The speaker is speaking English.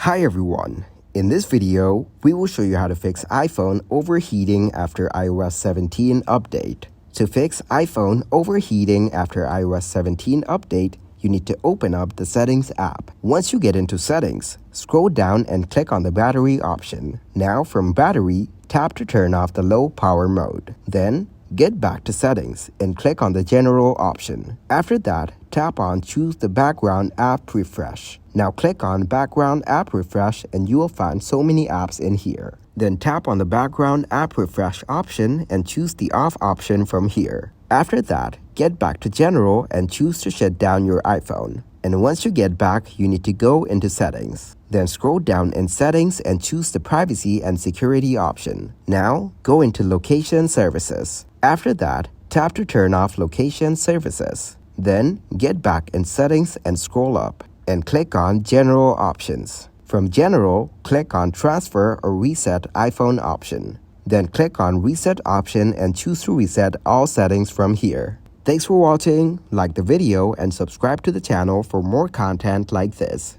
Hi everyone, in this video, we will show you how to fix iPhone overheating after iOS 17 update. To fix iPhone overheating after iOS 17 update, you need to open up the Settings app. Once you get into Settings, scroll down and click on the battery option. Now from battery, tap to turn off the low power mode. Then, get back to Settings and click on the General option. After that, tap on Choose the Background App Refresh. Now click on Background App Refresh and you will find so many apps in here. Then tap on the Background App Refresh option and choose the Off option from here. After that, get back to General and choose to shut down your iPhone. And once you get back, you need to go into Settings. Then scroll down in Settings and choose the Privacy and Security option. Now, go into Location Services. After that, tap to turn off Location Services. Then, get back in Settings and scroll up and click on General Options. From General, click on Transfer or Reset iPhone option. Then click on Reset option and choose to reset all settings from here. Thanks for watching, like the video and subscribe to the channel for more content like this.